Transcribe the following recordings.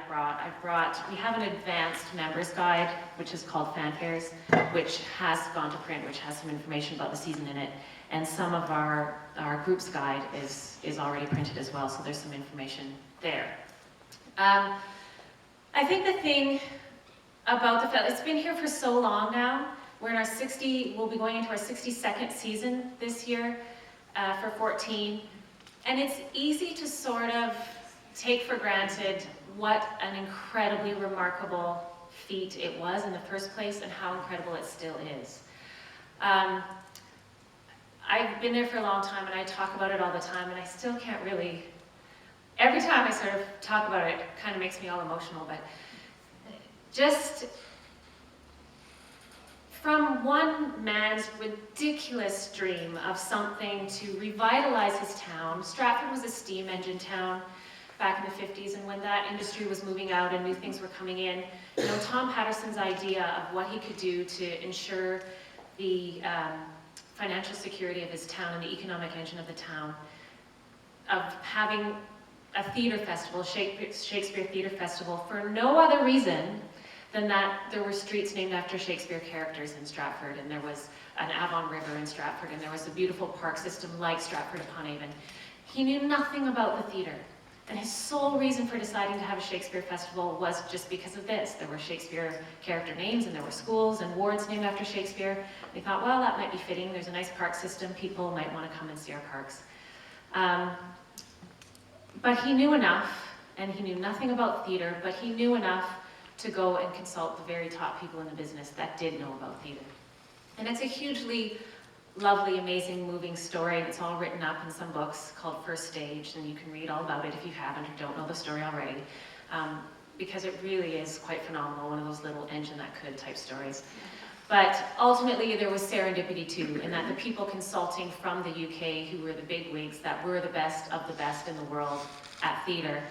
we have an advanced members guide, which is called Fanfares, which has gone to print, which has some information about the season in it. And some of our group's guide is already printed as well, so there's some information there. I think the thing about the festival, it's been here for so long now. We're in we'll be going into our 62nd season this year for 14. And it's easy to sort of take for granted what an incredibly remarkable feat it was in the first place and how incredible it still is. I've been there for a long time and I talk about it all the time, and I still can't really, every time I sort of talk about it, it kind of makes me all emotional, but just from one man's ridiculous dream of something to revitalize his town. Stratford was a steam engine town back in the 50s, and when that industry was moving out and new things were coming in, Tom Patterson's idea of what he could do to ensure the financial security of his town and the economic engine of the town, of having a theater festival, Shakespeare Theatre Festival, for no other reason than that there were streets named after Shakespeare characters in Stratford, and there was an Avon River in Stratford, and there was a beautiful park system like Stratford-upon-Avon. He knew nothing about the theatre, and his sole reason for deciding to have a Shakespeare festival was just because of this. There were Shakespeare character names, and there were schools and wards named after Shakespeare. He thought, well, that might be fitting. There's a nice park system. People might want to come and see our parks. But he knew enough, and he knew nothing about theatre, but he knew enough to go and consult the very top people in the business that did know about theatre. And it's a hugely lovely, amazing, moving story, and it's all written up in some books called First Stage, and you can read all about it if you haven't or don't know the story already, because it really is quite phenomenal, one of those little engine that could type stories. But ultimately there was serendipity too, in that the people consulting from the UK, who were the big wigs that were the best of the best in the world at theatre,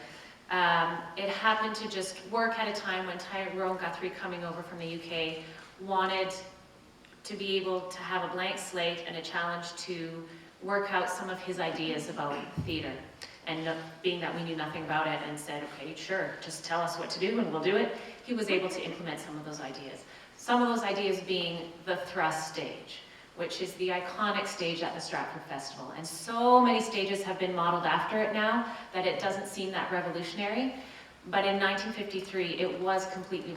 it happened to just work at a time when Tyrone Guthrie, coming over from the UK, wanted to be able to have a blank slate and a challenge to work out some of his ideas about theatre. And being that we knew nothing about it and said, okay, sure, just tell us what to do and we'll do it, he was able to implement some of those ideas. Some of those ideas being the thrust stage, which is the iconic stage at the Stratford Festival. And so many stages have been modeled after it now that it doesn't seem that revolutionary. But in 1953, it was completely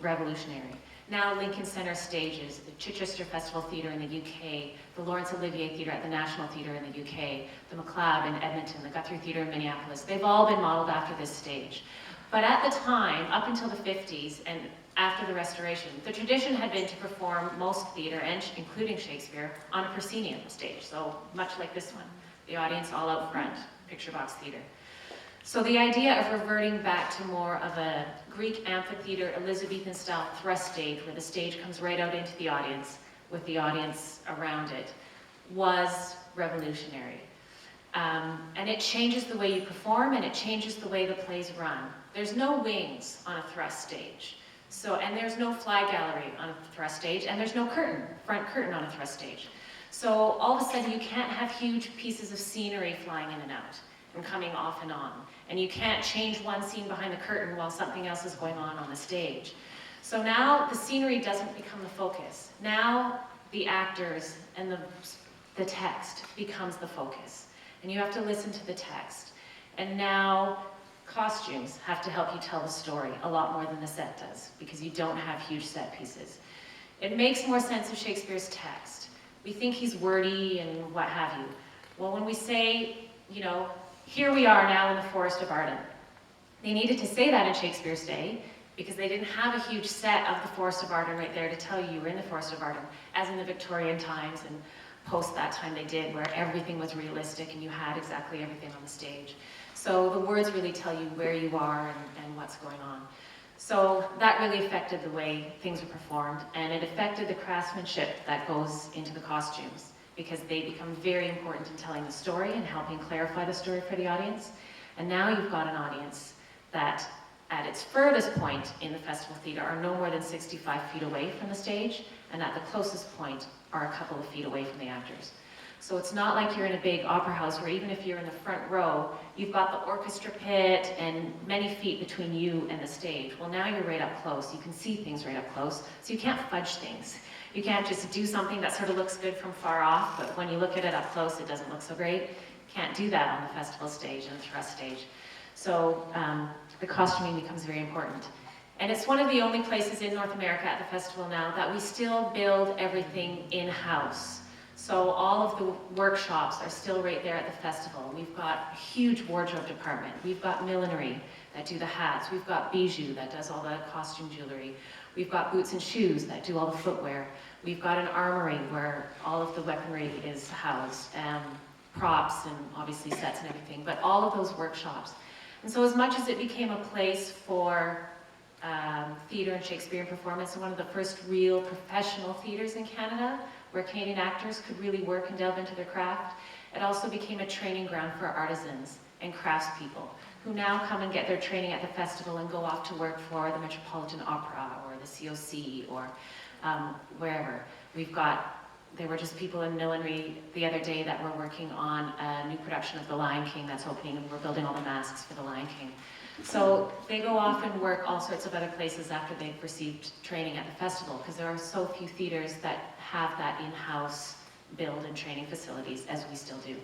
revolutionary. Now Lincoln Center stages, the Chichester Festival Theatre in the UK, the Laurence Olivier Theatre at the National Theatre in the UK, the McLeod in Edmonton, the Guthrie Theatre in Minneapolis, they've all been modeled after this stage. But at the time, up until the 50s and after the Restoration, the tradition had been to perform most theatre, and including Shakespeare, on a proscenium stage, so much like this one. The audience all out front, picture box theatre. So the idea of reverting back to more of a Greek amphitheatre, Elizabethan-style thrust stage, where the stage comes right out into the audience, with the audience around it, was revolutionary. And it changes the way you perform, and it changes the way the plays run. There's no wings on a thrust stage. And there's no fly gallery on a thrust stage, and there's no curtain, front curtain on a thrust stage. So all of a sudden you can't have huge pieces of scenery flying in and out and coming off and on. And you can't change one scene behind the curtain while something else is going on the stage. So now the scenery doesn't become the focus. Now the actors and the text becomes the focus. And you have to listen to the text. And now costumes have to help you tell the story a lot more than the set does, because you don't have huge set pieces. It makes more sense of Shakespeare's text. We think he's wordy and what have you. Well, when we say, here we are now in the Forest of Arden, they needed to say that in Shakespeare's day because they didn't have a huge set of the Forest of Arden right there to tell you were in the Forest of Arden, as in the Victorian times and post that time they did, where everything was realistic and you had exactly everything on the stage. So the words really tell you where you are and what's going on. So that really affected the way things were performed, and it affected the craftsmanship that goes into the costumes, because they become very important in telling the story and helping clarify the story for the audience. And now you've got an audience that, at its furthest point in the festival theatre, are no more than 65 feet away from the stage, and at the closest point are a couple of feet away from the actors. So it's not like you're in a big opera house where even if you're in the front row, you've got the orchestra pit and many feet between you and the stage. Well, now you're right up close. You can see things right up close, so you can't fudge things. You can't just do something that sort of looks good from far off, but when you look at it up close, it doesn't look so great. Can't do that on the festival stage and the thrust stage. So the costuming becomes very important. And it's one of the only places in North America at the festival now that we still build everything in-house. So all of the workshops are still right there at the festival. We've got a huge wardrobe department. We've got millinery that do the hats. We've got bijou that does all the costume jewelry. We've got boots and shoes that do all the footwear. We've got an armory where all of the weaponry is housed, props and obviously sets and everything, but all of those workshops. And so as much as it became a place for theatre and Shakespearean performance, and one of the first real professional theatres in Canada, where Canadian actors could really work and delve into their craft, it also became a training ground for artisans and craftspeople who now come and get their training at the festival and go off to work for the Metropolitan Opera or the COC or wherever. There were just people in millinery the other day that were working on a new production of The Lion King that's opening, and we're building all the masks for The Lion King. So they go off and work all sorts of other places after they've received training at the festival, because there are so few theaters that have that in-house build and training facilities as we still do.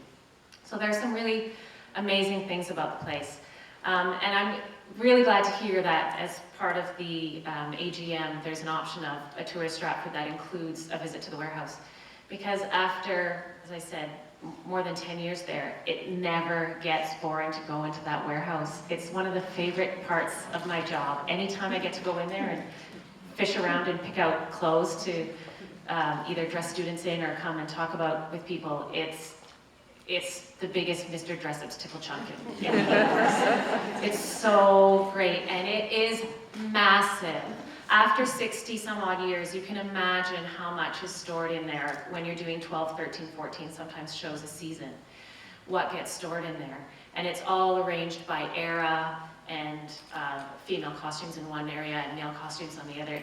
So there are some really amazing things about the place. And I'm really glad to hear that as part of the AGM, there's an option of a tour of Stratford that includes a visit to the warehouse. Because after, as I said, more than 10 years there, it never gets boring to go into that warehouse. It's one of the favorite parts of my job. Anytime I get to go in there and fish around and pick out clothes to either dress students in or come and talk about with people, it's the biggest Mr. Dress-Up's tickle chunk in the universe. It's so great, and it is massive. After 60 some odd years, you can imagine how much is stored in there when you're doing 12, 13, 14, sometimes shows a season. What gets stored in there. And it's all arranged by era, and female costumes in one area and male costumes on the other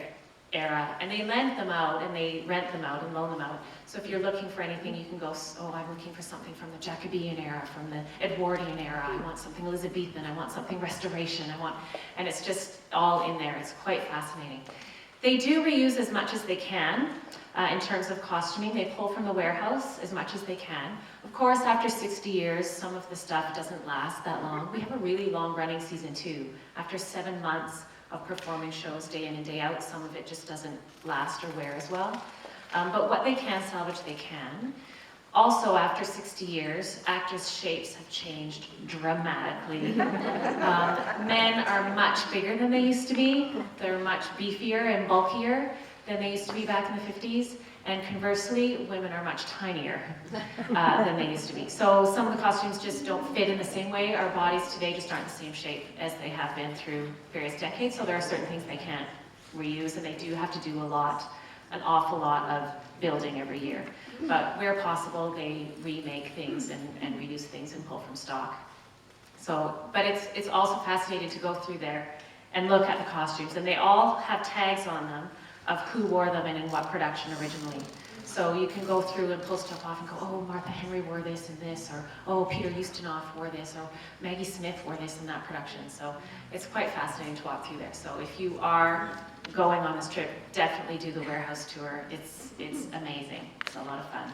era. And they lend them out, and they rent them out and loan them out. So if you're looking for anything, you can go, oh, I'm looking for something from the Jacobean era, from the Edwardian era. I want something Elizabethan. I want something Restoration. And it's just all in there. It's quite fascinating. They do reuse as much as they can in terms of costuming. They pull from the warehouse as much as they can. Of course, after 60 years, some of the stuff doesn't last that long. We have a really long running season too. After 7 months of performing shows day in and day out, some of it just doesn't last or wear as well. But what they can salvage, they can. Also, after 60 years, actors' shapes have changed dramatically. Men are much bigger than they used to be. They're much beefier and bulkier than they used to be back in the 50s. And conversely, women are much tinier than they used to be. So some of the costumes just don't fit in the same way. Our bodies today just aren't the same shape as they have been through various decades. So there are certain things they can't reuse, and they do have to do an awful lot of building every year. But where possible, they remake things and reuse things and pull from stock. So, but it's also fascinating to go through there and look at the costumes, and they all have tags on them of who wore them and in what production originally. So you can go through and pull stuff off and go, oh, Martha Henry wore this and this, or oh, Peter Ustinov wore this, or Maggie Smith wore this in that production. So it's quite fascinating to walk through there. So if you are going on this trip, definitely do the warehouse tour. It's amazing. It's a lot of fun.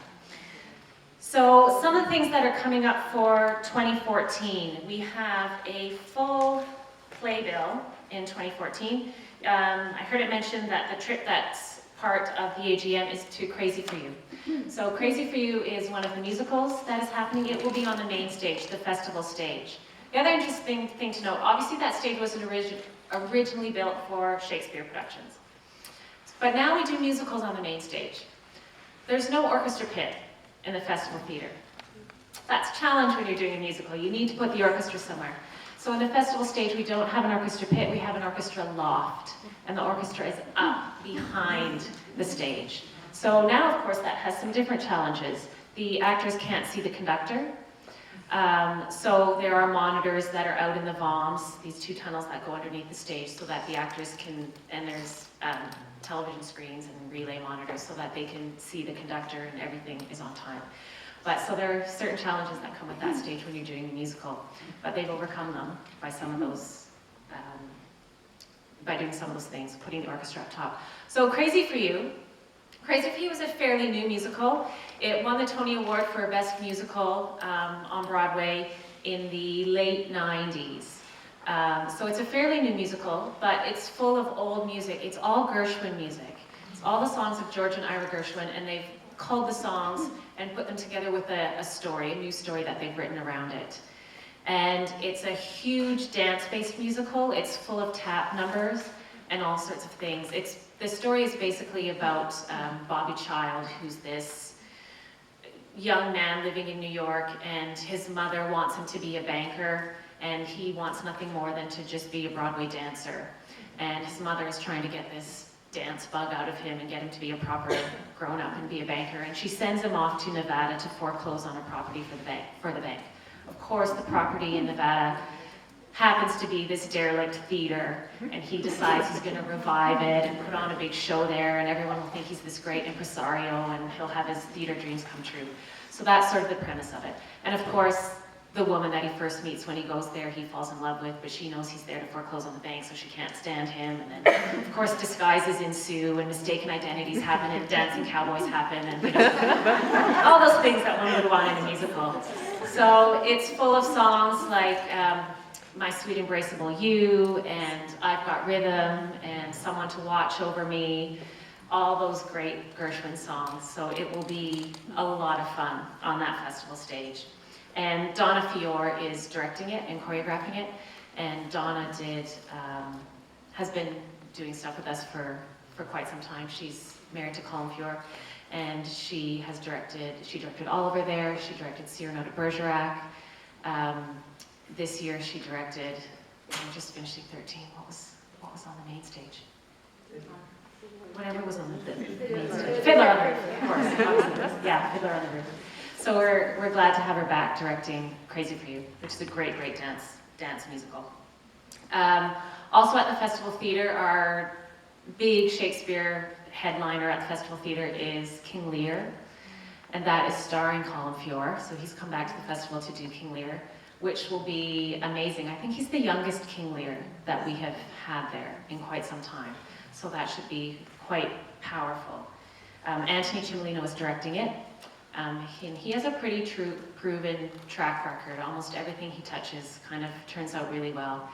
So some of the things that are coming up for 2014, we have a full playbill in 2014. I heard it mentioned that the trip that's part of the AGM is to Crazy for You. So Crazy for You is one of the musicals that is happening. It will be on the main stage, the festival stage. The other interesting thing to note, obviously that stage wasn't originally built for Shakespeare productions. But now we do musicals on the main stage. There's no orchestra pit in the festival theatre. That's a challenge when you're doing a musical. You need to put the orchestra somewhere. So in the festival stage, we don't have an orchestra pit, we have an orchestra loft. And the orchestra is up behind the stage. So now, of course, that has some different challenges. The actors can't see the conductor. So there are monitors that are out in the VOMs, these two tunnels that go underneath the stage so that the actors can, and there's television screens and relay monitors so that they can see the conductor and everything is on time. But so there are certain challenges that come with that stage when you're doing a musical, but they've overcome them by some of those, by doing some of those things, putting the orchestra up top. So Crazy for You. Crazy for You is a fairly new musical. It won the Tony Award for Best Musical on Broadway in the late 90s. So it's a fairly new musical, but it's full of old music. It's all Gershwin music. It's all the songs of George and Ira Gershwin, and they've culled the songs and put them together with a story, a new story that they've written around it. And it's a huge dance-based musical. It's full of tap numbers and all sorts of things. The story is basically about Bobby Child, who's this young man living in New York, and his mother wants him to be a banker, and he wants nothing more than to just be a Broadway dancer. And his mother is trying to get this dance bug out of him and get him to be a proper grown-up and be a banker. And she sends him off to Nevada to foreclose on a property for the bank. Of course, the property in Nevada happens to be this derelict theater, and he decides he's going to revive it and put on a big show there, and everyone will think he's this great impresario, and he'll have his theater dreams come true. So that's sort of the premise of it. And of course, the woman that he first meets when he goes there, he falls in love with, but she knows he's there to foreclose on the bank, so she can't stand him. And then, of course, disguises ensue, and mistaken identities happen, and dancing cowboys happen, and all those things that one would want in a musical. So it's full of songs like My Sweet Embraceable You, and I've Got Rhythm, and Someone to Watch Over Me, all those great Gershwin songs. So it will be a lot of fun on that festival stage. And Donna Fior is directing it and choreographing it. And Donna has been doing stuff with us for quite some time. She's married to Colin Fior, and she directed Oliver there, she directed Cyrano de Bergerac. This year she directed, I'm just finishing 13, what was on the main stage? Whatever was on the main stage. Fiddler on the Roof, of course. Yeah, Fiddler on the Roof. So we're glad to have her back directing Crazy for You, which is a great dance musical. Also at the Festival Theatre, our big Shakespeare headliner at the Festival Theatre is King Lear, and that is starring Colin Fior. So he's come back to the festival to do King Lear, which will be amazing. I think he's the youngest King Lear that we have had there in quite some time. So that should be quite powerful. Anthony Cimolino is directing it. And he has a pretty proven track record. Almost everything he touches kind of turns out really well.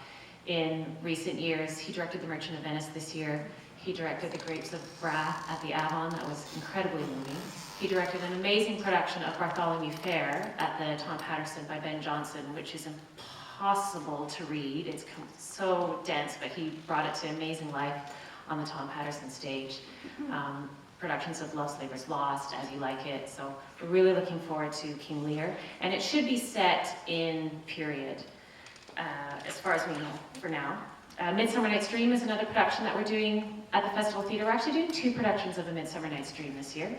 In recent years, he directed The Merchant of Venice this year. He directed The Grapes of Wrath at the Avon. That was incredibly moving. He directed an amazing production of Bartholomew Fair at the Tom Patterson by Ben Jonson, which is impossible to read. It's so dense, but he brought it to amazing life on the Tom Patterson stage. Productions of Love's Labour's Lost, As You Like It. So we're really looking forward to King Lear. And it should be set in period, as far as we know for now. Midsummer Night's Dream is another production that we're doing at the Festival Theatre. We're actually doing 2 productions of A Midsummer Night's Dream this year.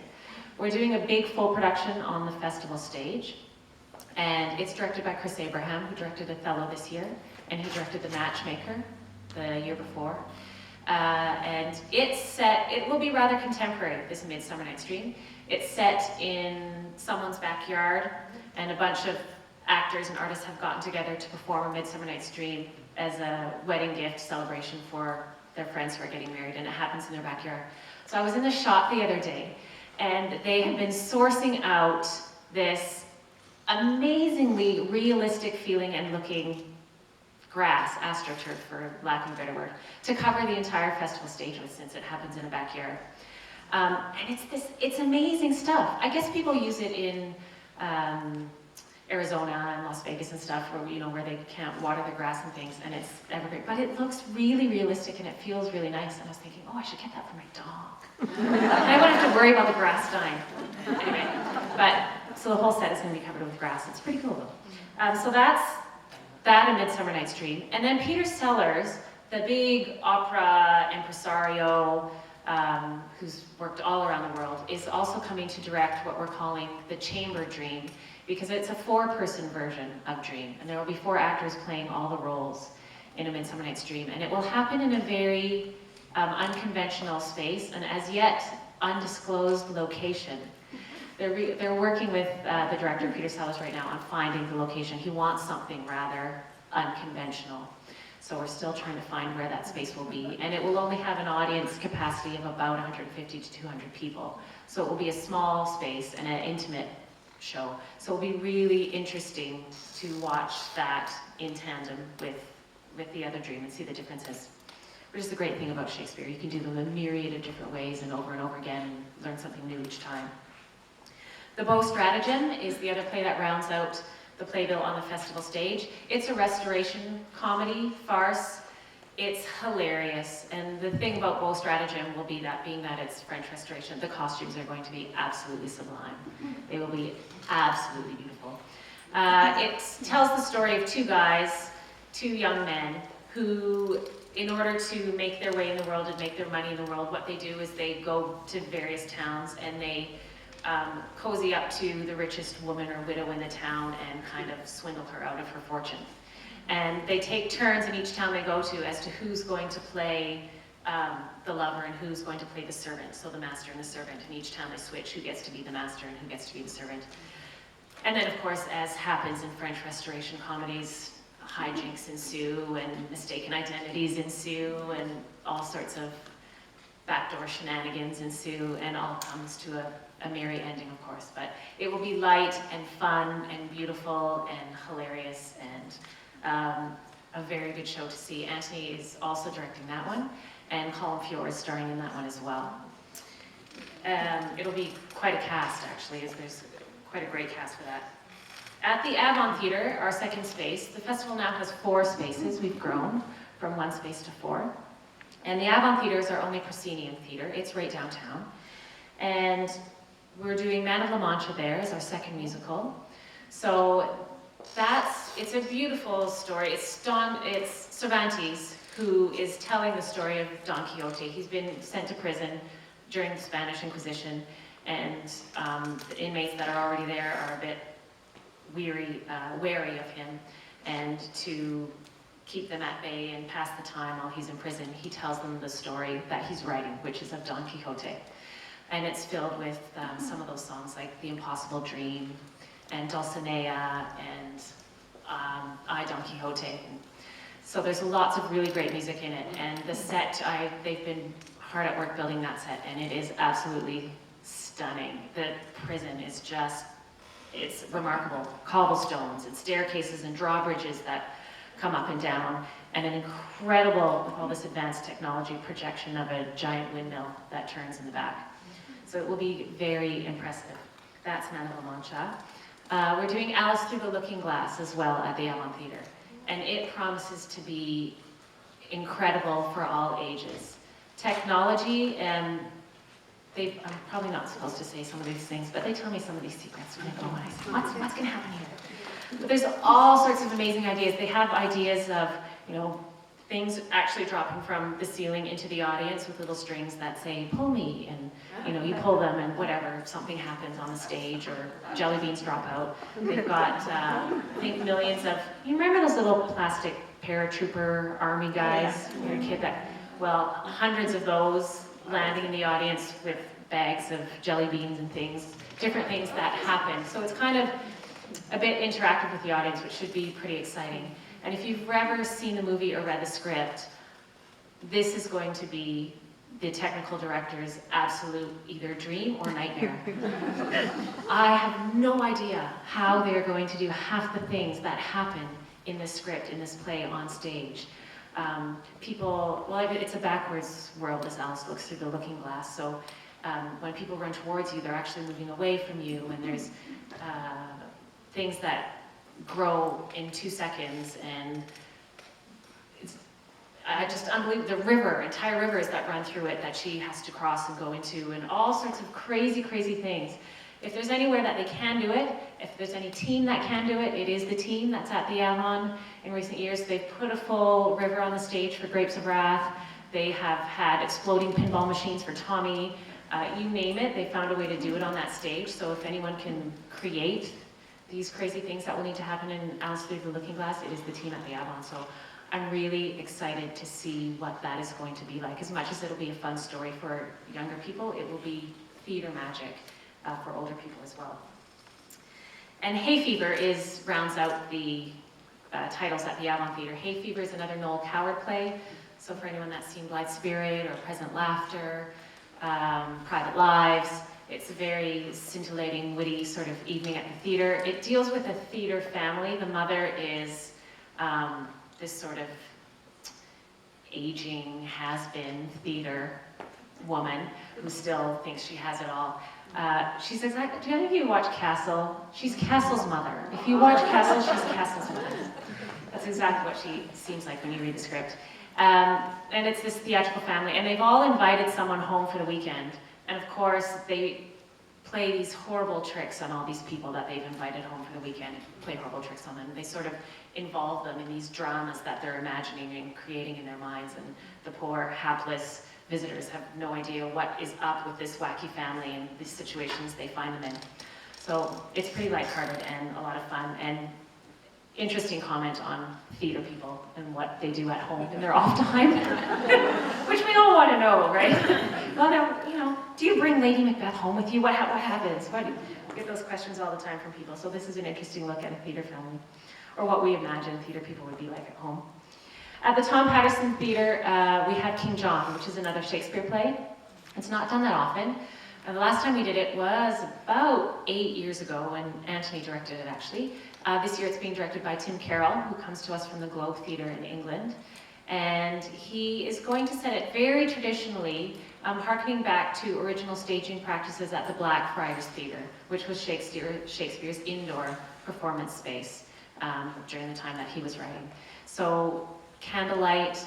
We're doing a big full production on the festival stage. And it's directed by Chris Abraham, who directed Othello this year, and he directed The Matchmaker the year before. And it will be rather contemporary, this Midsummer Night's Dream. It's set in someone's backyard, and a bunch of actors and artists have gotten together to perform A Midsummer Night's Dream as a wedding gift celebration for their friends who are getting married, and it happens in their backyard. So I was in the shop the other day, and they had been sourcing out this amazingly realistic feeling and looking grass, astroturf for lack of a better word, to cover the entire festival stage with, since it happens in a backyard. And it's amazing stuff. I guess people use it in Arizona and Las Vegas and stuff, where they can't water the grass and things, and it's evergreen. But it looks really realistic and it feels really nice. And I was thinking, oh, I should get that for my dog. And I wouldn't have to worry about the grass dying. Anyway, so the whole set is going to be covered with grass. It's pretty cool though. So that's that and Midsummer Night's Dream. And then Peter Sellers, the big opera impresario who's worked all around the world, is also coming to direct what we're calling the Chamber Dream, because it's a 4-person version of Dream. And there will be 4 actors playing all the roles in A Midsummer Night's Dream. And it will happen in a very unconventional space, and as yet undisclosed location. they're working with the director, Peter Sellers, right now on finding the location. He wants something rather unconventional. So we're still trying to find where that space will be. And it will only have an audience capacity of about 150 to 200 people. So it will be a small space and an intimate show. So it'll be really interesting to watch that in tandem with the other dream and see the differences. Which is the great thing about Shakespeare. You can do them a myriad of different ways and over again and learn something new each time. The Beau Stratagem is the other play that rounds out the playbill on the festival stage. It's a restoration comedy, farce. It's hilarious. And the thing about Beau Stratagem will be that, being that it's French restoration, the costumes are going to be absolutely sublime. They will be absolutely beautiful. It tells the story of two guys, two young men, who, in order to make their way in the world and make their money in the world, what they do is they go to various towns and they cozy up to the richest woman or widow in the town and kind of swindle her out of her fortune. And they take turns in each town they go to as to who's going to play the lover and who's going to play the servant, so the master and the servant. And each town they switch who gets to be the master and who gets to be the servant. And then, of course, as happens in French Restoration comedies, hijinks ensue and mistaken identities ensue and all sorts of backdoor shenanigans ensue, and all comes to a merry ending, of course. But it will be light and fun and beautiful and hilarious and a very good show to see. Anthony is also directing that one, and Colin Fiore is starring in that one as well. It'll be quite a cast, actually, as there's quite a great cast for that. At the Avon Theatre, our second space, the festival now has 4 spaces. We've grown from 1 space to 4. And the Avon Theatre is our only proscenium theatre. It's right downtown. And we're doing Man of La Mancha there as our second musical. So it's a beautiful story. It's Cervantes who is telling the story of Don Quixote. He's been sent to prison during the Spanish Inquisition, and the inmates that are already there are a bit wary of him, and to keep them at bay and pass the time while he's in prison, he tells them the story that he's writing, which is of Don Quixote. And it's filled with some of those songs like The Impossible Dream and Dulcinea and I, Don Quixote. So there's lots of really great music in it. And the set, they've been hard at work building that set, and it is absolutely stunning. The prison is just, it's remarkable. Cobblestones and staircases and drawbridges that come up and down, and an incredible, with all this advanced technology, projection of a giant windmill that turns in the back. So it will be very impressive. That's Man of La Mancha. We're doing Alice Through the Looking Glass as well at the Avon Theatre, and it promises to be incredible for all ages. Technology, and I'm probably not supposed to say some of these things, but they tell me some of these secrets when I go and I say, what's going to happen here? But there's all sorts of amazing ideas. They have ideas of, things actually dropping from the ceiling into the audience with little strings that say, pull me, and you pull them and whatever, something happens on the stage or jelly beans drop out. They've got, I think, millions of, you remember those little plastic paratrooper army guys when you were a kid? Hundreds of those landing in the audience with bags of jelly beans and things, different things that happen. So it's kind of a bit interactive with the audience, which should be pretty exciting. And if you've ever seen the movie or read the script, this is going to be the technical director's absolute either dream or nightmare. I have no idea how they're going to do half the things that happen in this script, in this play on stage. It's a backwards world as Alice looks through the looking glass. So when people run towards you, they're actually moving away from you, and there's things that grow in 2 seconds, and it's just unbelievable. The entire rivers that run through it that she has to cross and go into, and all sorts of crazy, crazy things. If there's anywhere that they can do it, if there's any team that can do it, it is the team that's at the Avon in recent years. They've put a full river on the stage for Grapes of Wrath. They have had exploding pinball machines for Tommy. You name it, they found a way to do it on that stage. So if anyone can create these crazy things that will need to happen in Alice Through the Looking Glass, it is the team at the Avon. So I'm really excited to see what that is going to be like. As much as it'll be a fun story for younger people, it will be theater magic. for older people as well. And Hay Fever rounds out the titles at the Avalon Theatre. Hay Fever is another Noel Coward play. So for anyone that's seen Blithe Spirit or Present Laughter, Private Lives, it's a very scintillating, witty sort of evening at the theatre. It deals with a theatre family. The mother is this sort of aging, has-been theatre woman who still thinks she has it all. She's exactly, do any of you watch Castle? She's Castle's mother. If you watch Castle, she's Castle's mother. That's exactly what she seems like when you read the script. And it's this theatrical family, and they've all invited someone home for the weekend. And of course, they play these horrible tricks on all these people that they've invited home for the weekend, play horrible tricks on them. They sort of involve them in these dramas that they're imagining and creating in their minds, and the poor, hapless visitors have no idea what is up with this wacky family and the situations they find them in. So it's pretty lighthearted and a lot of fun, and interesting comment on theatre people and what they do at home in their off time, which we all want to know, right? Well, now, you know, do you bring Lady Macbeth home with you? What happens? We get those questions all the time from people. So this is an interesting look at a theatre family, or what we imagine theatre people would be like at home. At the Tom Patterson Theatre, we have King John, which is another Shakespeare play. It's not done that often. And the last time we did it was about 8 years ago when Anthony directed it, actually. This year it's being directed by Tim Carroll, who comes to us from the Globe Theatre in England. And he is going to set it very traditionally, harkening back to original staging practices at the Blackfriars Theatre, which was Shakespeare's indoor performance space during the time that he was writing. So candlelight,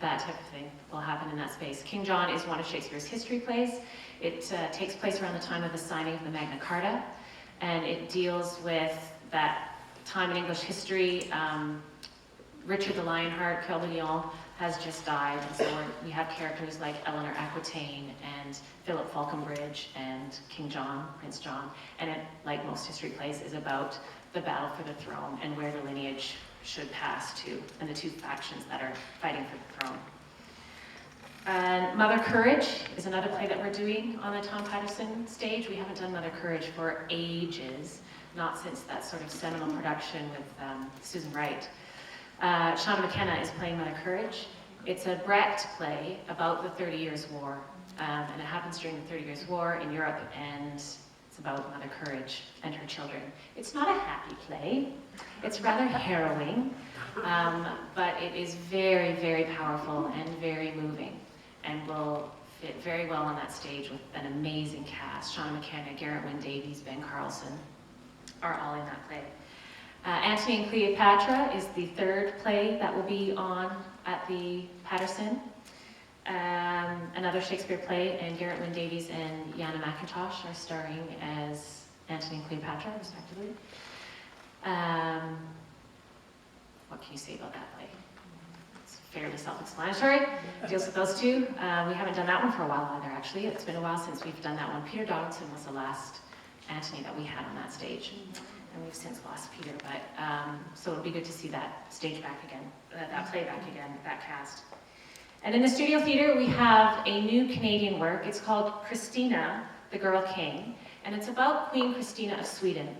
that type of thing will happen in that space. King John is one of Shakespeare's history plays. It takes place around the time of the signing of the Magna Carta, and it deals with that time in English history. Richard the Lionheart, Coeur de Lion, has just died, and so we have characters like Eleanor Aquitaine and Philip Falconbridge and King John, Prince John, and it, like most history plays, is about the battle for the throne and where the lineage should pass to, and the two factions that are fighting for the throne. And Mother Courage is another play that we're doing on the Tom Patterson stage. We haven't done Mother Courage for ages, not since that sort of seminal production with Susan Wright. Shauna McKenna is playing Mother Courage. It's a Brecht play about the 30 Years' War, and it happens during the 30 Years' War in Europe, and it's about Mother Courage and her children. It's not a happy play. It's rather harrowing, but it is very, very powerful and very moving, and will fit very well on that stage with an amazing cast. Shauna McKenna, Garrett Wynne Davies, Ben Carlson are all in that play. Antony and Cleopatra is the third play that will be on at the Patterson. Another Shakespeare play, and Garrett Wynne Davies and Yana McIntosh are starring as Antony and Cleopatra, respectively. What can you say about that play? It's fairly self-explanatory. It deals with those two. We haven't done that one for a while either, actually. It's been a while since we've done that one. Peter Donaldson was the last Antony that we had on that stage. And we've since lost Peter, but so it'll be good to see that stage back again, that play back again, that cast. And in the Studio Theatre, we have a new Canadian work. It's called Christina, the Girl King, and it's about Queen Christina of Sweden.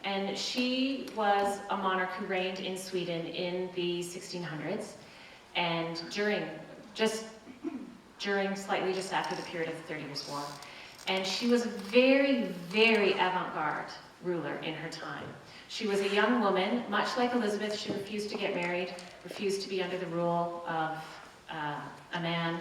And she was a monarch who reigned in Sweden in the 1600s, and slightly just after the period of the 30 Years' War. And she was a very, very avant-garde ruler in her time. She was a young woman, much like Elizabeth. She refused to get married, refused to be under the rule of a man,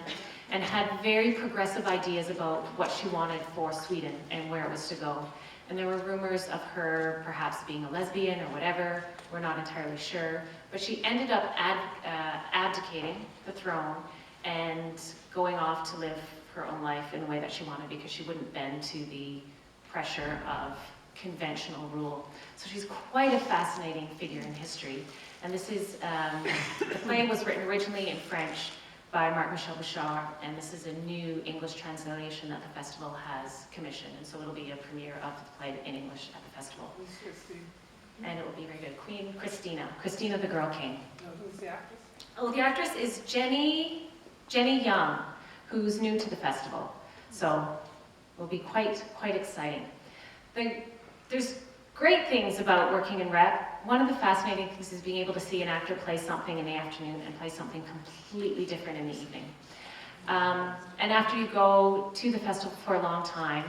and had very progressive ideas about what she wanted for Sweden and where it was to go. And there were rumors of her perhaps being a lesbian or whatever. We're not entirely sure. But she ended up abdicating the throne and going off to live her own life in the way that she wanted, because she wouldn't bend to the pressure of conventional rule. So she's quite a fascinating figure in history. And this is, the play was written originally in French by Marc-Michel Bouchard, and this is a new English translation that the festival has commissioned. And so it'll be a premiere of the play in English at the festival. And it will be very good. Queen Christina, Christina the Girl King. Who's the actress? Oh, the actress is Jenny Young, who's new to the festival. So will be quite exciting. There's great things about working in rep. One of the fascinating things is being able to see an actor play something in the afternoon and play something completely different in the evening. And after you go to the festival for a long time,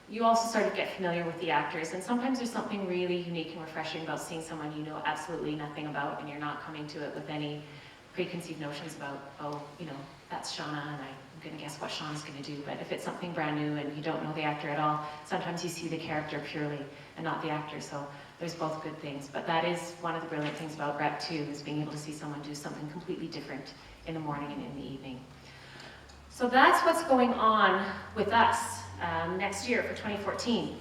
you also sort of get familiar with the actors, and sometimes there's something really unique and refreshing about seeing someone you know absolutely nothing about, and you're not coming to it with any preconceived notions about, oh, you know, that's Shauna, and I'm gonna guess what Shauna's gonna do. But if it's something brand new and you don't know the actor at all, sometimes you see the character purely and not the actor, so there's both good things. But that is one of the brilliant things about rep too, is being able to see someone do something completely different in the morning and in the evening. So that's what's going on with us next year for 2014.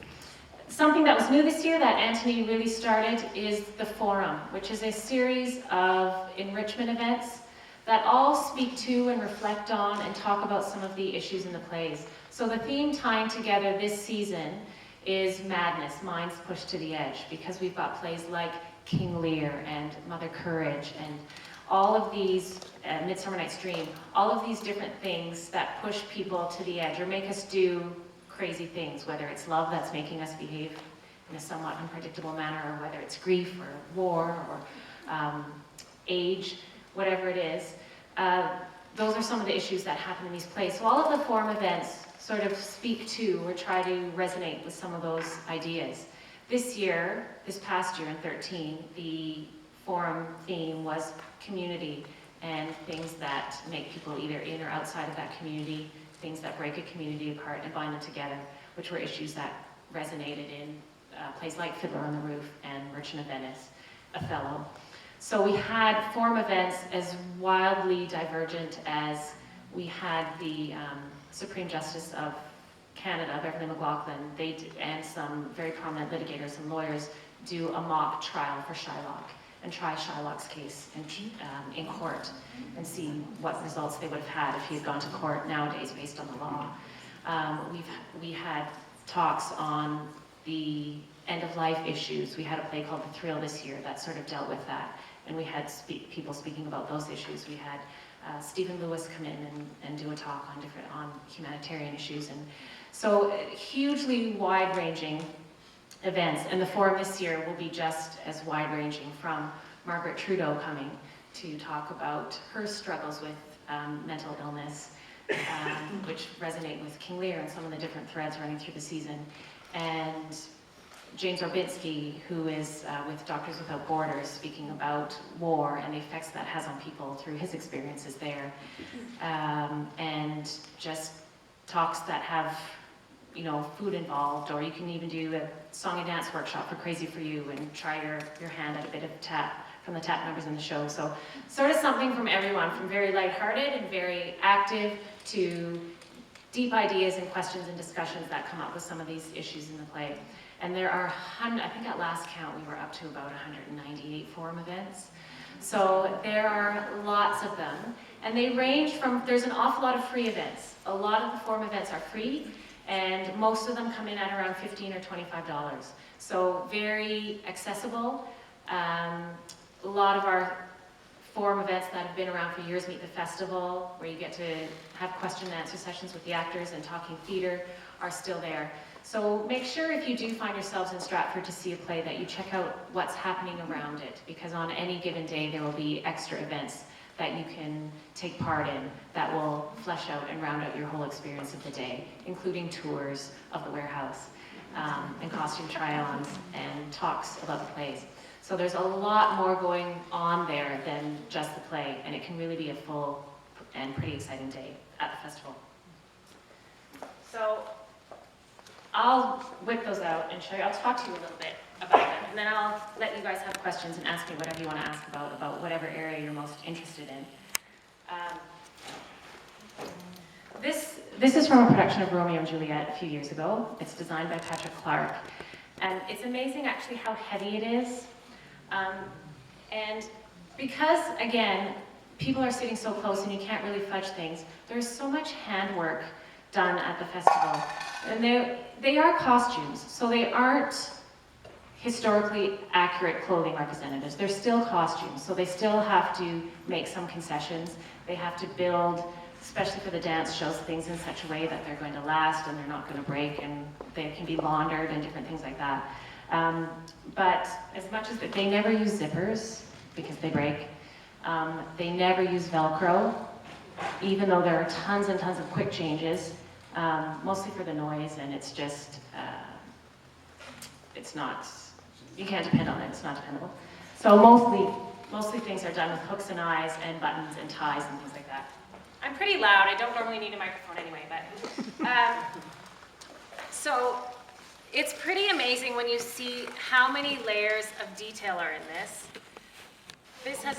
Something that was new this year that Anthony really started is the Forum, which is a series of enrichment events that all speak to and reflect on and talk about some of the issues in the plays. So the theme tying together this season is madness, minds pushed to the edge, because we've got plays like King Lear and Mother Courage and all of these, Midsummer Night's Dream, all of these different things that push people to the edge or make us do crazy things, whether it's love that's making us behave in a somewhat unpredictable manner, or whether it's grief or war or age, whatever it is. Those are some of the issues that happen in these plays. So all of the Forum events sort of speak to or try to resonate with some of those ideas. This past year in 13, the Forum theme was community and things that make people either in or outside of that community, things that break a community apart and bind them together, which were issues that resonated in plays like Fiddler on the Roof and Merchant of Venice, Othello. So we had Forum events as wildly divergent as we had the Supreme Justice of Canada, Beverly McLaughlin, and some very prominent litigators and lawyers do a mock trial for Shylock and try Shylock's case in court and see what results they would have had if he had gone to court nowadays based on the law. We had talks on the end-of-life issues. We had a play called The Thrill this year that sort of dealt with that, and we had people speaking about those issues. We had Stephen Lewis come in and do a talk on humanitarian issues, and so hugely wide-ranging events. And the Forum this year will be just as wide-ranging, from Margaret Trudeau coming to talk about her struggles with mental illness, which resonate with King Lear and some of the different threads running through the season, and James Orbinski, who is with Doctors Without Borders, speaking about war and the effects that has on people through his experiences there, and just talks that have, you know, food involved, or you can even do a song and dance workshop for Crazy For You and try your hand at a bit of tap from the tap numbers in the show. So sort of something from everyone, from very lighthearted and very active to deep ideas and questions and discussions that come up with some of these issues in the play. And there are, I think at last count we were up to about 198 Forum events. So there are lots of them, and they range from, there's an awful lot of free events. A lot of the Forum events are free, and most of them come in at around $15 or $25. So very accessible. A lot of our Forum events that have been around for years, Meet the Festival, where you get to have question and answer sessions with the actors and talking theater, are still there. So make sure if you do find yourselves in Stratford to see a play that you check out what's happening around it, because on any given day there will be extra events that you can take part in that will flesh out and round out your whole experience of the day, including tours of the warehouse and costume try-ons and talks about the plays. So there's a lot more going on there than just the play, and it can really be a full and pretty exciting day at the festival. So I'll whip those out and show you. I'll talk to you a little bit about them, and then I'll let you guys have questions and ask me whatever you want to ask about whatever area you're most interested in. This is from a production of Romeo and Juliet a few years ago. It's designed by Patrick Clark, and it's amazing actually how heavy it is. And because, again, people are sitting so close and you can't really fudge things, there's so much handwork done at the festival. And they are costumes, so they aren't historically accurate clothing representatives. They're still costumes, so they still have to make some concessions. They have to build especially for the dance shows, things in such a way that they're going to last and they're not going to break, and they can be laundered and different things like that. But as much as they never use zippers because they break. They never use Velcro, even though there are tons and tons of quick changes, mostly for the noise, and it's just, it's not, you can't depend on it, it's not dependable. So mostly things are done with hooks and eyes and buttons and ties and things like that. I'm pretty loud, I don't normally need a microphone anyway, but, so it's pretty amazing when you see how many layers of detail are in this. This has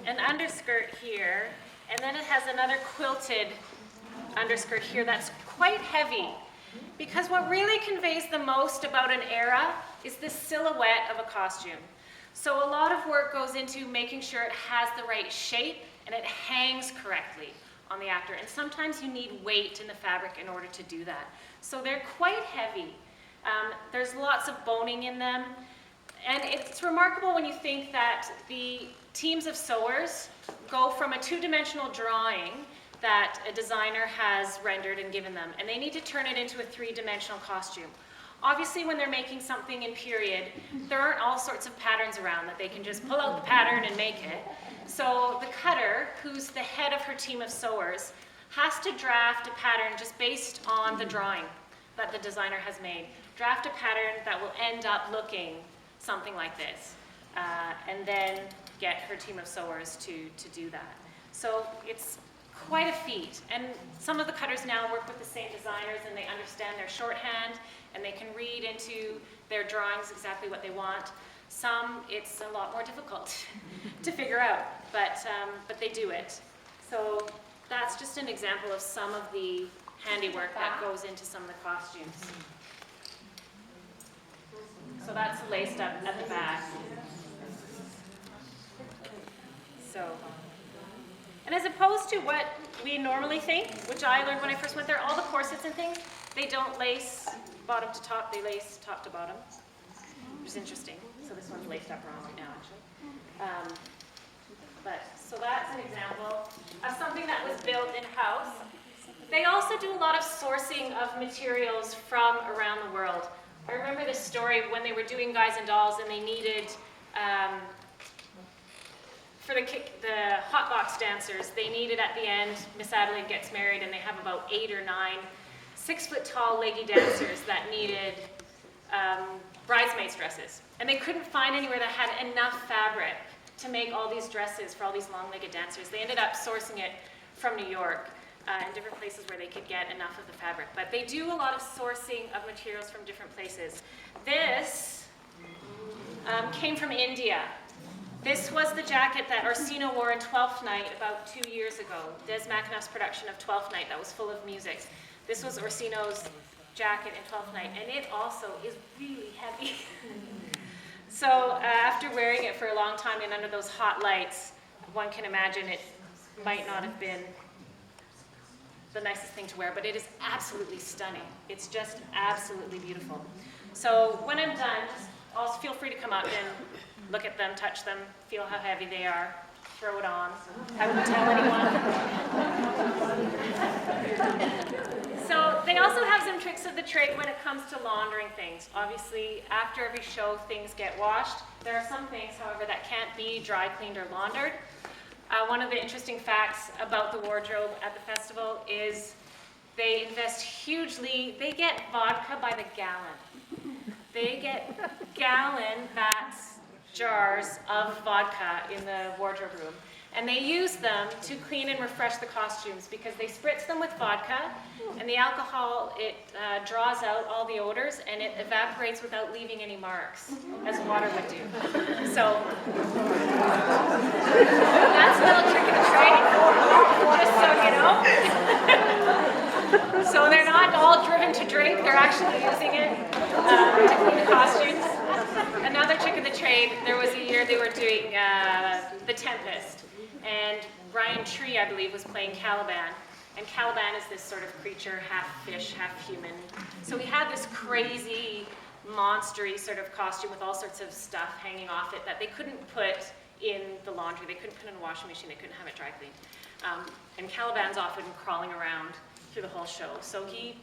an underskirt here, and then it has another quilted underskirt here that's quite heavy. Because what really conveys the most about an era is the silhouette of a costume. So a lot of work goes into making sure it has the right shape and it hangs correctly on the actor. And sometimes you need weight in the fabric in order to do that. So they're quite heavy. There's lots of boning in them. And it's remarkable when you think that the teams of sewers go from a two-dimensional drawing that a designer has rendered and given them, and they need to turn it into a three-dimensional costume. Obviously, when they're making something in period, there aren't all sorts of patterns around that they can just pull out the pattern and make it. So the cutter, who's the head of her team of sewers, has to draft a pattern just based on the drawing that the designer has made. Draft a pattern that will end up looking something like this, and then get her team of sewers to do that. So it's quite a feat, and some of the cutters now work with the same designers, and they understand their shorthand, and they can read into their drawings exactly what they want. Some, it's a lot more difficult to figure out, but they do it. So that's just an example of some of the handiwork that goes into some of the costumes. So that's laced up at the back. So, and as opposed to what we normally think, which I learned when I first went there, all the corsets and things, they don't lace bottom to top, they lace top to bottom, which is interesting. So this one's laced up wrong right now, actually. So that's an example of something that was built in-house. They also do a lot of sourcing of materials from around the world. I remember this story when they were doing Guys and Dolls, and they needed, for the hot box dancers, they needed at the end, Miss Adelaide gets married, and they have about 8 or 9 6-foot-tall leggy dancers that needed bridesmaids dresses. And they couldn't find anywhere that had enough fabric to make all these dresses for all these long-legged dancers. They ended up sourcing it from New York. And different places where they could get enough of the fabric. But they do a lot of sourcing of materials from different places. This came from India. This was the jacket that Orsino wore in Twelfth Night about 2 years ago. Des McAnuff's production of Twelfth Night that was full of music. This was Orsino's jacket in Twelfth Night, and it also is really heavy. So after wearing it for a long time and under those hot lights, one can imagine it might not have been the nicest thing to wear, but it is absolutely stunning. It's just absolutely beautiful. So when I'm done, just also feel free to come up and look at them, touch them, feel how heavy they are, throw it on. I wouldn't tell anyone. So they also have some tricks of the trade when it comes to laundering things. Obviously, after every show, things get washed. There are some things, however, that can't be dry cleaned or laundered. One of the interesting facts about the wardrobe at the festival is they invest hugely. They get vodka by the gallon. They get gallon vats, jars of vodka in the wardrobe room. And they use them to clean and refresh the costumes because they spritz them with vodka, and the alcohol, it draws out all the odors, and it evaporates without leaving any marks, as water would do. So that's a little trick of the trade, just so you know. So they're not all driven to drink, they're actually using it to clean the costumes. Another trick of the trade, there was a year they were doing The Tempest. And Ryan Tree, I believe, was playing Caliban. And Caliban is this sort of creature, half fish, half human. So he had this crazy, monstery sort of costume with all sorts of stuff hanging off it that they couldn't put in the laundry. They couldn't put it in a washing machine. They couldn't have it dry cleaned. And Caliban's often crawling around through the whole show. So he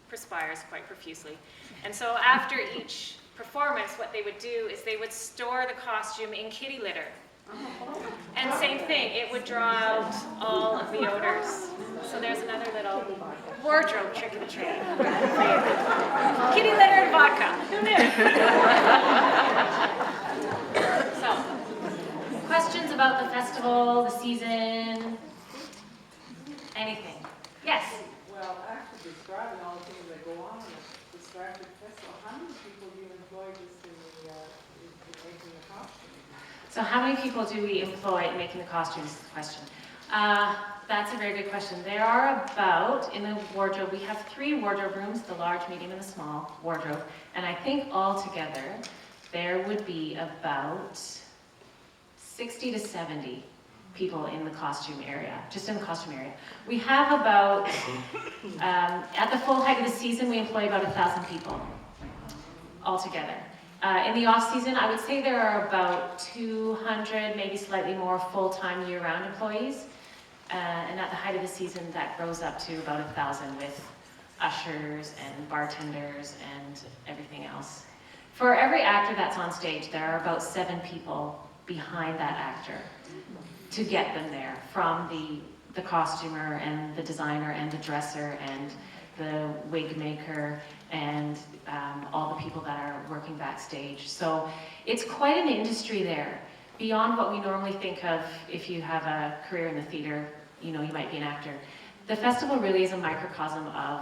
perspires quite profusely. And so after each performance, what they would do is they would store the costume in kitty litter. And same thing, it would draw out all of the odors. So there's another little wardrobe trick of the trade. Kitty litter and vodka. Who knew? So, questions about the festival, the season, anything? Yes? Well, actually describing all the things that go on at the Stratford Festival, how many people do you employ just in making the costumes? So how many people do we employ making the costumes is the question. That's a very good question. There are about, in the wardrobe, we have 3 wardrobe rooms, the large, medium, and the small wardrobe. And I think altogether, there would be about 60 to 70 people in the costume area, just in the costume area. We have about, at the full height of the season, we employ about 1,000 people altogether. In the off-season, I would say there are about 200, maybe slightly more full-time year-round employees. And at the height of the season, that grows up to about 1,000 with ushers and bartenders and everything else. For every actor that's on stage, there are about 7 people behind that actor to get them there, from the costumer and the designer and the dresser and the wig maker and all the people that are working backstage. So it's quite an industry there, beyond what we normally think of if you have a career in the theater, you know, you might be an actor. The festival really is a microcosm of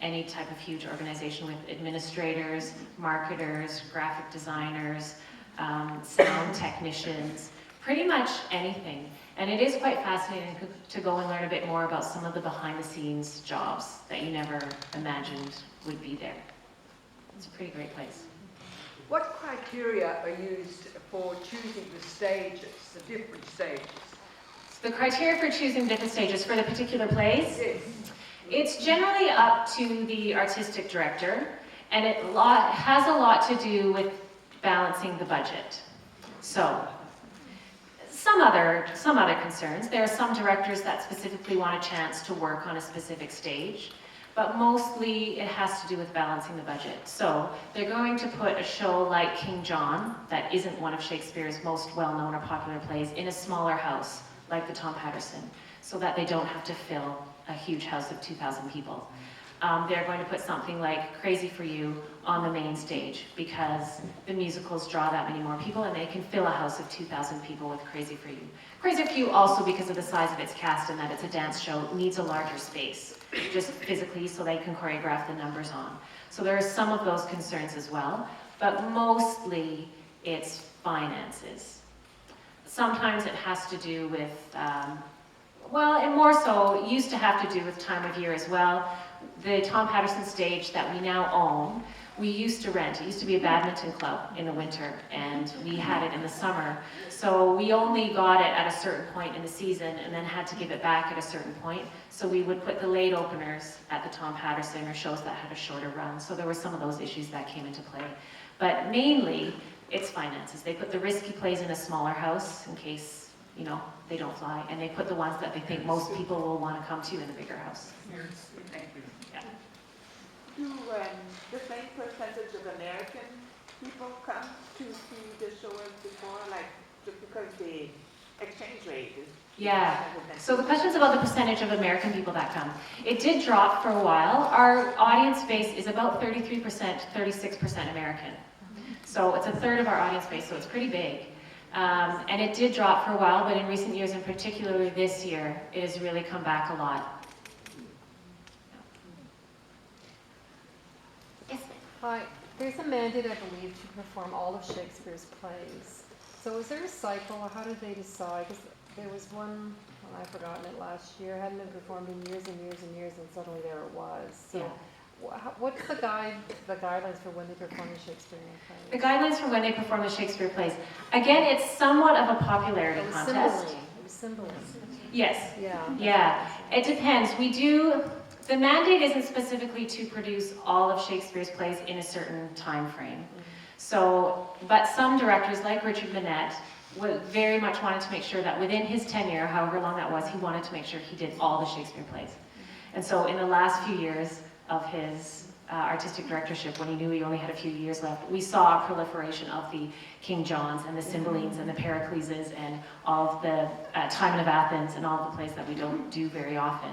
any type of huge organization with administrators, marketers, graphic designers, sound technicians, pretty much anything. And it is quite fascinating to go and learn a bit more about some of the behind-the-scenes jobs that you never imagined would be there. It's a pretty great place. What criteria are used for choosing the stages, the different stages? So the criteria for choosing different stages for the particular plays? Yes. It's generally up to the artistic director, and it has a lot to do with balancing the budget. So, some other concerns. There are some directors that specifically want a chance to work on a specific stage, but mostly it has to do with balancing the budget. So they're going to put a show like King John, that isn't one of Shakespeare's most well-known or popular plays, in a smaller house like the Tom Patterson, so that they don't have to fill a huge house of 2,000 people. They're going to put something like Crazy for You on the main stage, because the musicals draw that many more people and they can fill a house of 2,000 people with Crazy for You. Crazy for You also, because of the size of its cast and that it's a dance show, needs a larger space, just physically, so they can choreograph the numbers on. So there are some of those concerns as well, but mostly it's finances. Sometimes it has to do with, well, and more so, it used to have to do with time of year as well. The Tom Patterson stage that we now own, we used to rent. It used to be a badminton club in the winter, and we had it in the summer. So we only got it at a certain point in the season and then had to give it back at a certain point. So we would put the late openers at the Tom Patterson, or shows that had a shorter run. So there were some of those issues that came into play. But mainly, it's finances. They put the risky plays in a smaller house in case, you know, they don't fly, and they put the ones that they think most people will want to come to in a bigger house. Thank you. Yeah. Do the same percentage of American people come to see the show as before, like just because the exchange rate is? Yeah. So the question's about the percentage of American people that come. It did drop for a while. Our audience base is about 33%, 36% American. So it's a third of our audience base, so it's pretty big. And it did drop for a while, but in recent years, and particularly this year, it has really come back a lot. Yes, ma'am. Hi. There's a mandate, I believe, to perform all of Shakespeare's plays. So is there a cycle, or how did they decide? Because there was one, well, I've forgotten it last year, hadn't been performed in years and years and years, and suddenly there it was. So Yeah. What's the guidelines for when they perform the Shakespearean plays? The guidelines for when they perform the Shakespeare plays. Again, it's somewhat of a popularity It was contest. symbolism. It was symbolism. Yes. Yeah. Yeah. It depends. The mandate isn't specifically to produce all of Shakespeare's plays in a certain time frame. So, but some directors, like Richard Manette, very much wanted to make sure that within his tenure, however long that was, he wanted to make sure he did all the Shakespeare plays. And so in the last few years of his artistic directorship, when he knew he only had a few years left, we saw a proliferation of the King Johns and the Cymbeline and the Pericleses and all of the Timon of Athens and all of the plays that we don't do very often.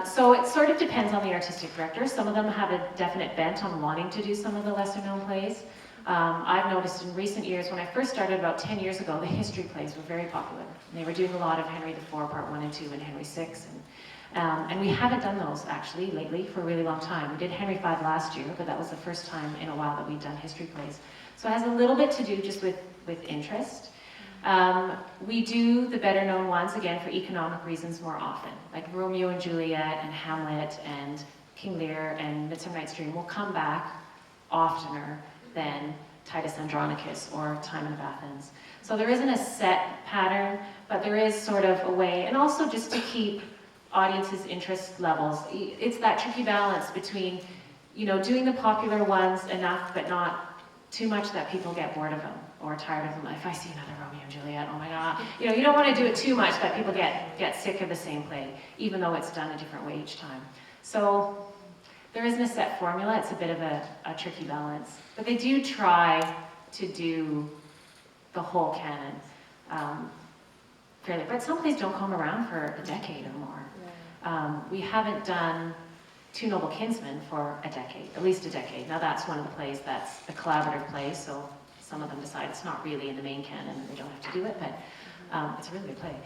So it sort of depends on the artistic director. Some of them have a definite bent on wanting to do some of the lesser known plays. I've noticed in recent years, when I first started about 10 years ago, the history plays were very popular. And they were doing a lot of Henry IV, Part 1 and 2, and Henry VI. And we haven't done those, actually, lately, for a really long time. We did Henry V last year, but that was the first time in a while that we'd done history plays. So it has a little bit to do just with interest. We do the better known ones, again, for economic reasons more often. Like Romeo and Juliet and Hamlet and King Lear and Midsummer Night's Dream will come back oftener than Titus Andronicus or Timon of Athens. So there isn't a set pattern, but there is sort of a way, and also just to keep audiences' interest levels. It's that tricky balance between, doing the popular ones enough, but not too much that people get bored of them or tired of them. If I see another Romeo and Juliet, oh my God. You don't want to do it too much that people get sick of the same play, even though it's done a different way each time. So there isn't a set formula. It's a bit of a tricky balance. But they do try to do the whole canon fairly. But some plays don't come around for a decade or more. We haven't done Two Noble Kinsmen for a decade, at least a decade. Now that's one of the plays that's a collaborative play, so some of them decide it's not really in the main canon and they don't have to do it, but it's a really good play.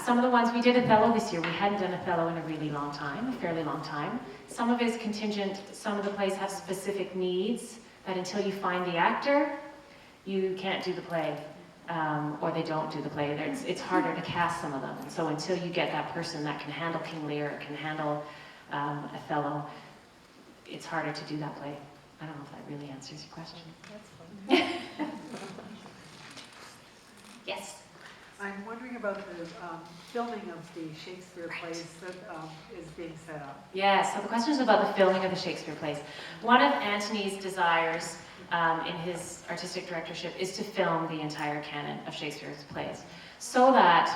Some of the ones, we did Othello this year. We hadn't done Othello in a really long time, a fairly long time. Some of it is contingent. Some of the plays have specific needs that until you find the actor, you can't do the play. Or they don't do the play. It's harder to cast some of them. And so until you get that person that can handle King Lear, can handle Othello, it's harder to do that play. I don't know if that really answers your question. That's fun. Yes. I'm wondering about the filming of the Shakespeare plays that is being set up. Yeah, so the question is about the filming of the Shakespeare plays. One of Antony's desires in his artistic directorship is to film the entire canon of Shakespeare's plays, so that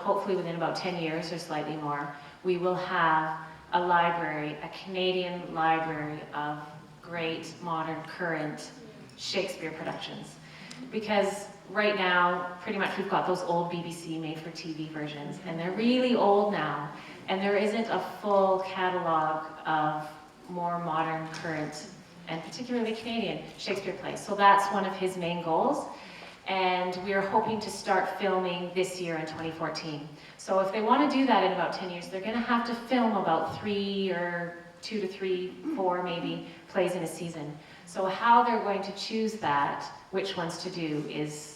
hopefully within about 10 years or slightly more, we will have a library, a Canadian library of great, modern, current Shakespeare productions. Because right now, pretty much we've got those old BBC made-for-TV versions, and they're really old now, and there isn't a full catalog of more modern, current, and particularly Canadian Shakespeare plays. So that's one of his main goals. And we are hoping to start filming this year in 2014. So if they want to do that in about 10 years, they're going to have to film about 3 or 2 to 3, 4 maybe, plays in a season. So how they're going to choose that, which ones to do, is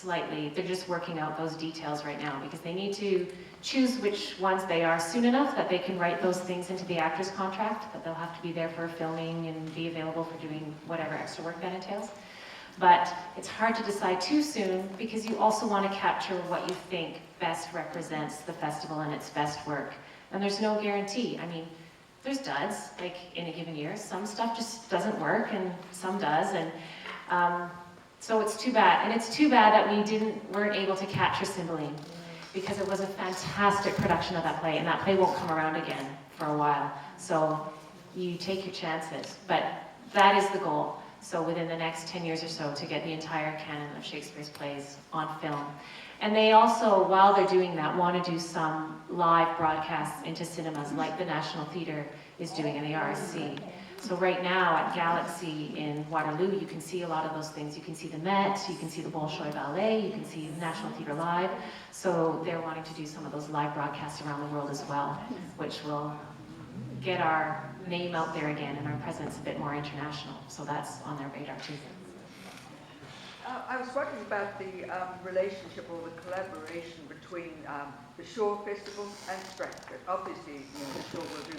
they're just working out those details right now, because they need to choose which ones they are soon enough that they can write those things into the actor's contract, that they'll have to be there for filming and be available for doing whatever extra work that entails. But it's hard to decide too soon, because you also want to capture what you think best represents the festival and its best work. And there's no guarantee. I mean, there's duds, like in a given year. Some stuff just doesn't work and some does. And so it's too bad. And it's too bad that we weren't able to capture Cymbeline, because it was a fantastic production of that play, and that play won't come around again for a while. So you take your chances. But that is the goal. So within the next 10 years or so, to get the entire canon of Shakespeare's plays on film. And they also, while they're doing that, want to do some live broadcasts into cinemas, like the National Theatre is doing in the RSC. So right now at Galaxy in Waterloo, you can see a lot of those things. You can see the Met, you can see the Bolshoi Ballet, you can see the National Theatre Live. So they're wanting to do some of those live broadcasts around the world as well, which will get our name out there again and our presence a bit more international. So that's on their radar too. I was wondering about the relationship or the collaboration between the Shore Festival and Stratford. Obviously, the Shore will do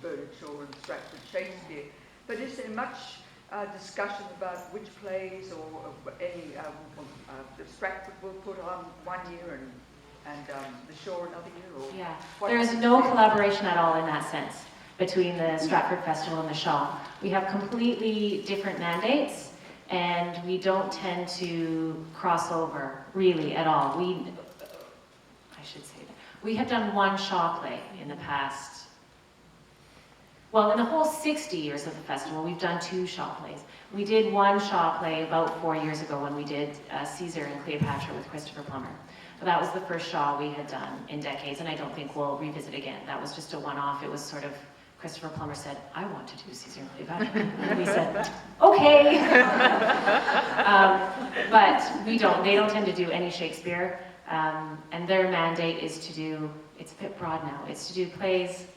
Bernard Shaw and Stratford Shakespeare, but is there much discussion about which plays or any the Stratford will put on one year and the Shore another year? Or yeah, there is no collaboration at all in that sense between the Stratford Festival and the Shaw. We have completely different mandates, and we don't tend to cross over really at all. I should say that. We have done one Shaw play in the past. Well, in the whole 60 years of the festival, we've done 2 Shaw plays. We did one Shaw play about 4 years ago when we did Caesar and Cleopatra with Christopher Plummer. But that was the first Shaw we had done in decades, and I don't think we'll revisit again. That was just a one-off. It was sort of, Christopher Plummer said, I want to do Caesar and Cleopatra. And we said, okay. But they don't tend to do any Shakespeare. And their mandate is to do, it's a bit broad now, it's to do plays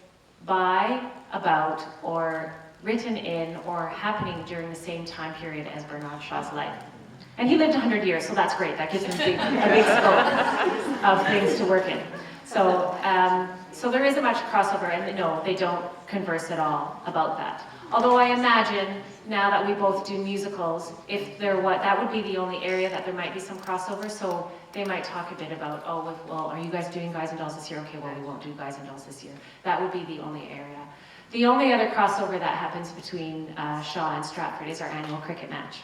by, about, or written in, or happening during the same time period as Bernard Shaw's life. And he lived 100 years, so that's great. That gives him a big scope of things to work in. So, so there isn't much crossover, and no, they don't converse at all about that. Although I imagine, now that we both do musicals, if there that would be the only area that there might be some crossover, so they might talk a bit about, oh, well, are you guys doing Guys and Dolls this year? Okay, well, we won't do Guys and Dolls this year. That would be the only area. The only other crossover that happens between Shaw and Stratford is our annual cricket match.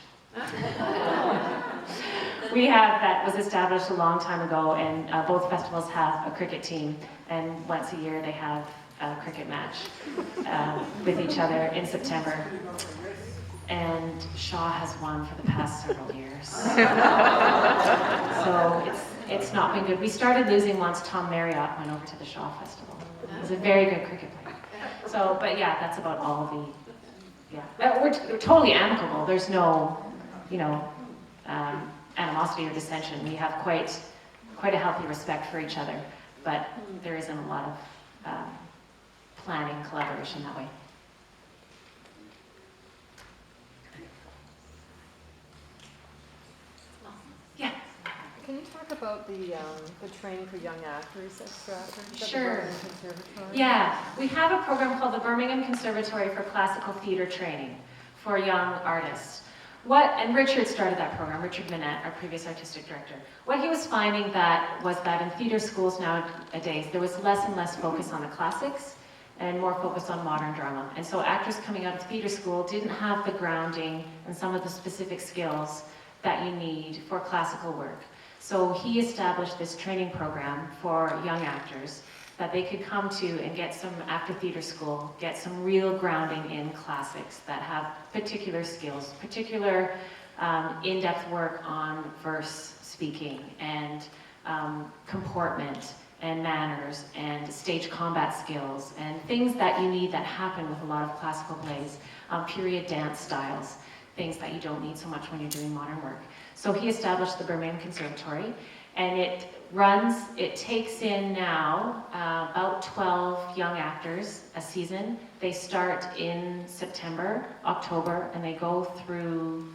That was established a long time ago, and both festivals have a cricket team, and once a year they have a cricket match with each other in September. And Shaw has won for the past several years. So it's not been good. We started losing once Tom Marriott went over to the Shaw Festival. He was a very good cricket player. So, but yeah, that's about all we're totally amicable. There's no, animosity or dissension. We have quite a healthy respect for each other, but there isn't a lot of planning, collaboration that way. Yeah. Can you talk about the training for young actors at Stratford? Is that the Sure. Birmingham Conservatory? Yeah, we have a program called the Birmingham Conservatory for Classical Theatre Training for young artists. And Richard started that program, Richard Minette, our previous artistic director. What he was finding was that in theatre schools nowadays, there was less and less focus on the classics and more focus on modern drama. And so actors coming out of theatre school didn't have the grounding and some of the specific skills that you need for classical work. So he established this training program for young actors that they could come to and get some, after theatre school, get some real grounding in classics that have particular skills, particular in-depth work on verse speaking and comportment and manners and stage combat skills and things that you need that happen with a lot of classical plays, period dance styles, things that you don't need so much when you're doing modern work. So he established the Birmingham Conservatory, and it takes in now about 12 young actors a season. They start in September, October, and they go through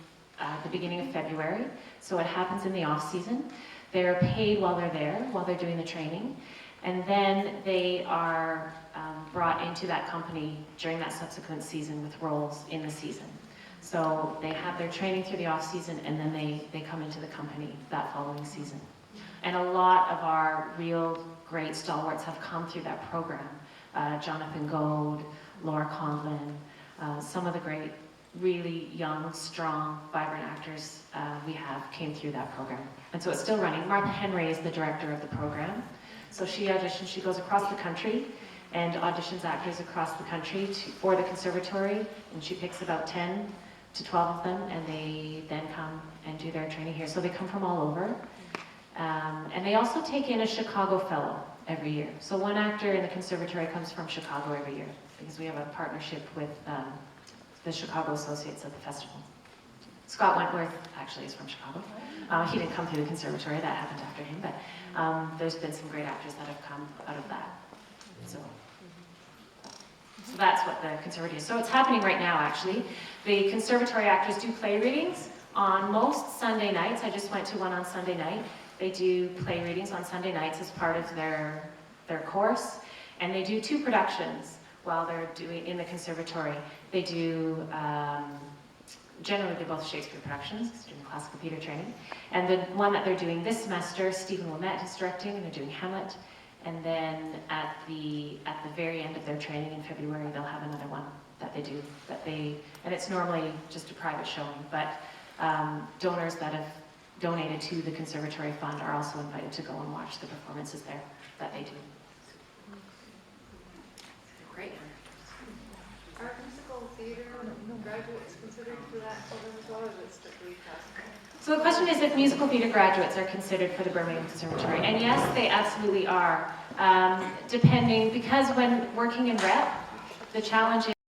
the beginning of February. So it happens in the off season. They're paid while they're there, while they're doing the training. And then they are brought into that company during that subsequent season with roles in the season. So they have their training through the off season, and then they come into the company that following season. And a lot of our real great stalwarts have come through that program. Jonathan Goad, Laura Conlon, some of the great, really young, strong, vibrant actors we have came through that program. And so it's still running. Martha Henry is the director of the program. So she auditions, she goes across the country and auditions actors across the country for the conservatory, and she picks about 10 to 12 of them, and they then come and do their training here. So they come from all over. And they also take in a Chicago fellow every year. So one actor in the conservatory comes from Chicago every year because we have a partnership with the Chicago Associates of the festival. Scott Wentworth actually is from Chicago. He didn't come through the conservatory, that happened after him, but there's been some great actors that have come out of that. So that's what the conservatory is. So it's happening right now, actually. The conservatory actors do play readings on most Sunday nights. I just went to one on Sunday night. They do play readings on Sunday nights as part of their course, and they do 2 productions while they're doing in the conservatory. They do, generally they're both Shakespeare productions, because they're doing classical theatre training. And the one that they're doing this semester, Stephen Wilmette is directing, and they're doing Hamlet. And then at the very end of their training in February, they'll have another one that they do, and it's normally just a private showing, but donors that have donated to the Conservatory Fund are also invited to go and watch the performances there that they do. Great. Are musical theatre graduates considered for that program as well, or is it strictly classical? So the question is if musical theatre graduates are considered for the Birmingham Conservatory, and yes, they absolutely are. Depending, because when working in rep, the challenge is